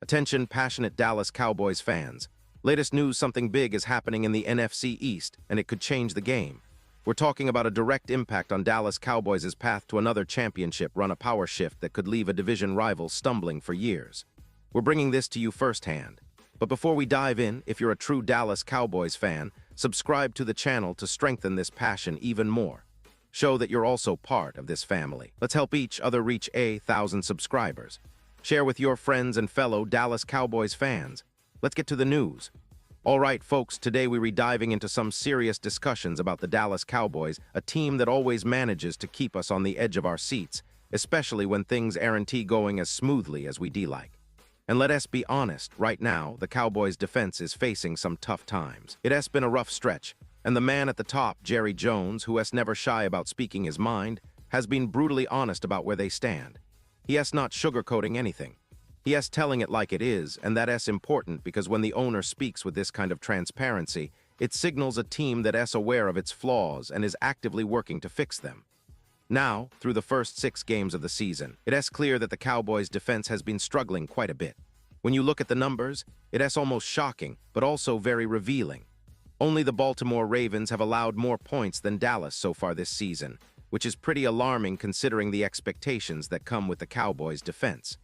Attention, passionate Dallas Cowboys fans. Latest news, something big is happening in the NFC East, and it could change the game. We're talking about a direct impact on Dallas Cowboys' path to another championship run, a power shift that could leave a division rival stumbling for years. We're bringing this to you firsthand. But before we dive in, if you're a true Dallas Cowboys fan, subscribe to the channel to strengthen this passion even more. Show that you're also part of this family. Let's help each other reach 1,000 subscribers. Share with your friends and fellow Dallas Cowboys fans. Let's get to the news. All right, folks, today we're diving into some serious discussions about the Dallas Cowboys, a team that always manages to keep us on the edge of our seats, especially when things aren't going as smoothly as we'd like. And let us be honest, right now, the Cowboys' defense is facing some tough times. It has been a rough stretch, and the man at the top, Jerry Jones, who has never shy about speaking his mind, has been brutally honest about where they stand. He is not sugarcoating anything. He is telling it like it is, and that is important because when the owner speaks with this kind of transparency, it signals a team that is aware of its flaws and is actively working to fix them. Now, through the first 6 games of the season, it is clear that the Cowboys' defense has been struggling quite a bit. When you look at the numbers, it is almost shocking, but also very revealing. Only the Baltimore Ravens have allowed more points than Dallas so far this season, which is pretty alarming considering the expectations that come with the Cowboys' defense.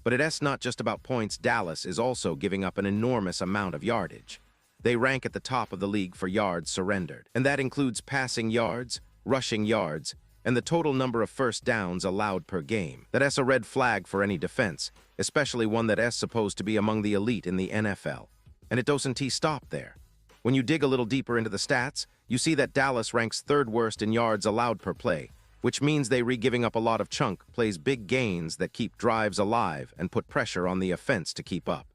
But it is not just about points. Dallas is also giving up an enormous amount of yardage. They rank at the top of the league for yards surrendered, and that includes passing yards, rushing yards, and the total number of first downs allowed per game. That is a red flag for any defense, especially one that is supposed to be among the elite in the NFL. And it doesn't stop there. When you dig a little deeper into the stats, you see that Dallas ranks 3rd worst in yards allowed per play, which means they giving up a lot of chunk plays, big gains that keep drives alive and put pressure on the offense to keep up.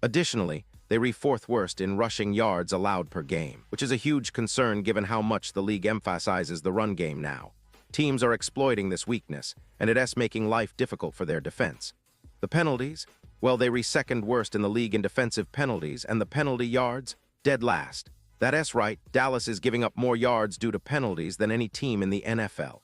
Additionally, they 4th worst in rushing yards allowed per game, which is a huge concern given how much the league emphasizes the run game now. Teams are exploiting this weakness, and it is making life difficult for their defense. The penalties? Well, they 2nd worst in the league in defensive penalties, and the penalty yards? Dead last. That is right, Dallas is giving up more yards due to penalties than any team in the NFL.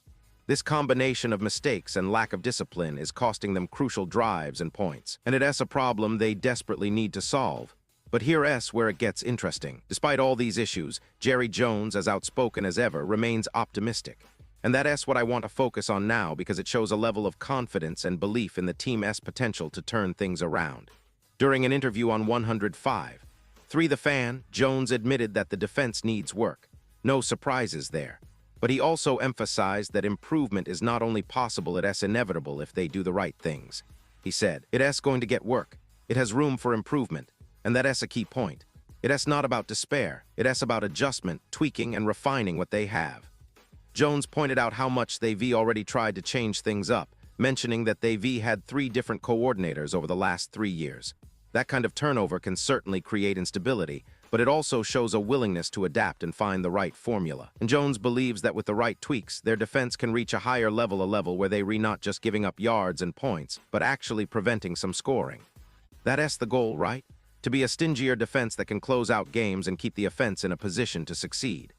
This combination of mistakes and lack of discipline is costing them crucial drives and points, and it is a problem they desperately need to solve. But here is where it gets interesting. Despite all these issues, Jerry Jones, as outspoken as ever, remains optimistic. And that is what I want to focus on now because it shows a level of confidence and belief in the team's potential to turn things around. During an interview on 105.3 The Fan, Jones admitted that the defense needs work. No surprises there. But he also emphasized that improvement is not only possible, it is inevitable if they do the right things. He said, "It is going to get work. It has room for improvement. And that is a key point. It is not about despair. It is about adjustment, tweaking, and refining what they have." Jones pointed out how much they've already tried to change things up, mentioning that they've had 3 different coordinators over the last 3 years. That kind of turnover can certainly create instability, but it also shows a willingness to adapt and find the right formula. And Jones believes that with the right tweaks, their defense can reach a higher level, a level where they not just giving up yards and points, but actually preventing some scoring. That is the goal, right? To be a stingier defense that can close out games and keep the offense in a position to succeed.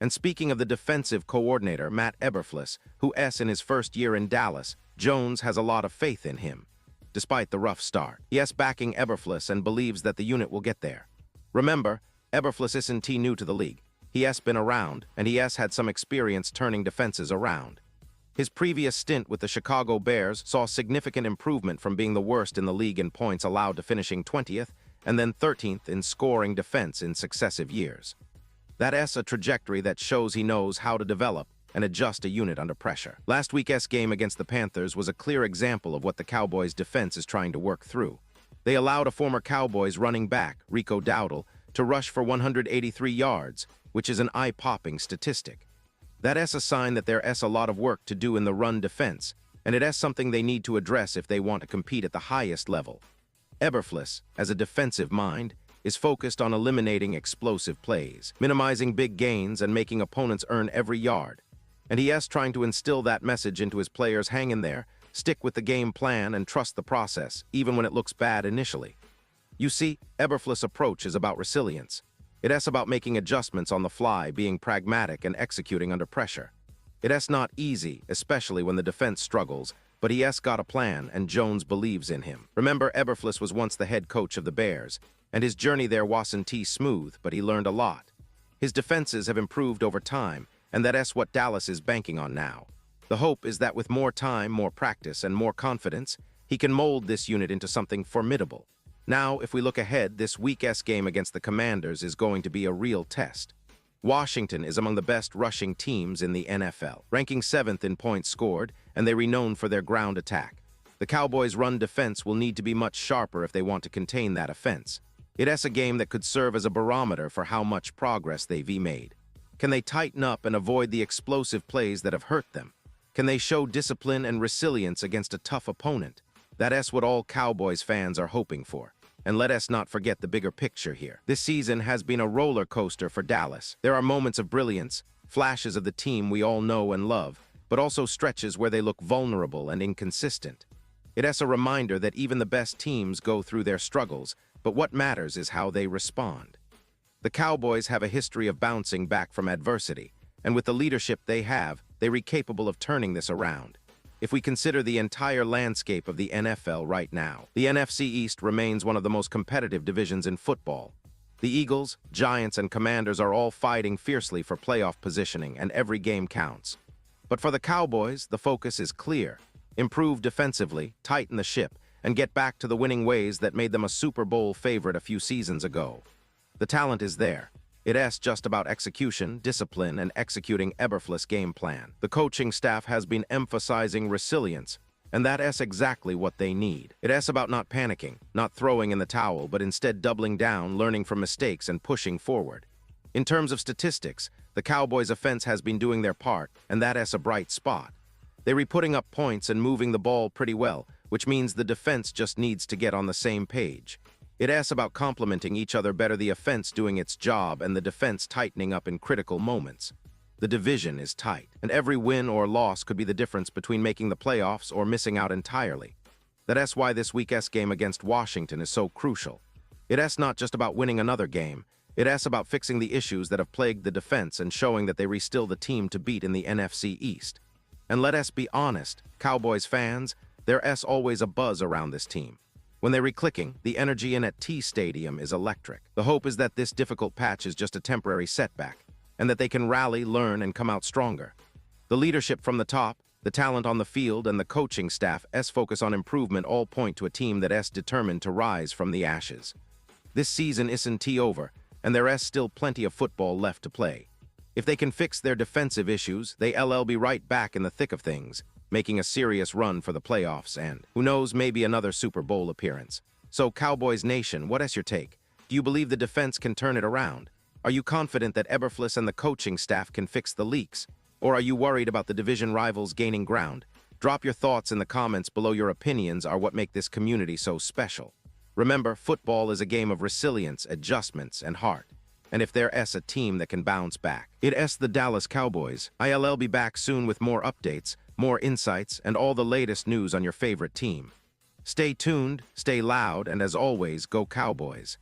And speaking of the defensive coordinator, Matt Eberflus, who is in his first year in Dallas, Jones has a lot of faith in him. Despite the rough start, he is backing Eberflus and believes that the unit will get there. Remember, Eberflus isn't new to the league. He has been around, and he has had some experience turning defenses around. His previous stint with the Chicago Bears saw significant improvement from being the worst in the league in points allowed to finishing 20th and then 13th in scoring defense in successive years. That is a trajectory that shows he knows how to develop and adjust a unit under pressure. Last week's game against the Panthers was a clear example of what the Cowboys' defense is trying to work through. They allowed a former Cowboys running back, Rico Dowdle, to rush for 183 yards, which is an eye-popping statistic. That is a sign that there is a lot of work to do in the run defense, and it is something they need to address if they want to compete at the highest level. Eberflus, as a defensive mind, is focused on eliminating explosive plays, minimizing big gains, and making opponents earn every yard. And he is trying to instill that message into his players: hang in there, stick with the game plan, and trust the process, even when it looks bad initially. You see, Eberflus' approach is about resilience. It is about making adjustments on the fly, being pragmatic, and executing under pressure. It is not easy, especially when the defense struggles, But he has got a plan, and Jones believes in him. Remember, Eberflus was once the head coach of the Bears, and his journey there wasn't smooth, but he learned a lot. His defenses have improved over time, and that's what Dallas is banking on now. The hope is that with more time, more practice, and more confidence, he can mold this unit into something formidable. Now, if we look ahead, this week's game against the Commanders is going to be a real test. Washington is among the best rushing teams in the NFL, ranking 7th in points scored, and they're renowned for their ground attack. The Cowboys' run defense will need to be much sharper if they want to contain that offense. It's a game that could serve as a barometer for how much progress they've made. Can they tighten up and avoid the explosive plays that have hurt them? Can they show discipline and resilience against a tough opponent? That's what all Cowboys fans are hoping for. And let us not forget the bigger picture here. This season has been a roller coaster for Dallas. There are moments of brilliance, flashes of the team we all know and love, but also stretches where they look vulnerable and inconsistent. It's a reminder that even the best teams go through their struggles, but what matters is how they respond. The Cowboys have a history of bouncing back from adversity, and with the leadership they have, they're capable of turning this around. If we consider the entire landscape of the NFL right now, the NFC East remains one of the most competitive divisions in football. The Eagles, Giants, and Commanders are all fighting fiercely for playoff positioning, and every game counts. But for the Cowboys, the focus is clear. Improve defensively, tighten the ship, and get back to the winning ways that made them a Super Bowl favorite a few seasons ago. The talent is there. It's just about execution, discipline, and executing Eberflus' game plan. The coaching staff has been emphasizing resilience, and that's exactly what they need. It's about not panicking, not throwing in the towel, but instead doubling down, learning from mistakes, and pushing forward. In terms of statistics, the Cowboys' offense has been doing their part, and that's a bright spot. They're putting up points and moving the ball pretty well, which means the defense just needs to get on the same page. It's about complementing each other better, the offense doing its job and the defense tightening up in critical moments. The division is tight, and every win or loss could be the difference between making the playoffs or missing out entirely. That's why this week's game against Washington is so crucial. It's not just about winning another game. It's about fixing the issues that have plagued the defense and showing that they're still the team to beat in the NFC East. And let us be honest, Cowboys fans, there's always a buzz around this team. When they're clicking, the energy in at T Stadium is electric. The hope is that this difficult patch is just a temporary setback, and that they can rally, learn, and come out stronger. The leadership from the top, the talent on the field, and the coaching staff's focus on improvement all point to a team that's determined to rise from the ashes. This season isn't over, and there's still plenty of football left to play. If they can fix their defensive issues, they'll be right back in the thick of things, making a serious run for the playoffs and, who knows, maybe another Super Bowl appearance. So, Cowboys Nation, what's your take? Do you believe the defense can turn it around? Are you confident that Eberflus and the coaching staff can fix the leaks? Or are you worried about the division rivals gaining ground? Drop your thoughts in the comments below. Your opinions are what make this community so special. Remember, football is a game of resilience, adjustments, and heart. And if there's a team that can bounce back, it's the Dallas Cowboys. I'll be back soon with more updates, more insights, and all the latest news on your favorite team. Stay tuned, stay loud, and as always, go Cowboys.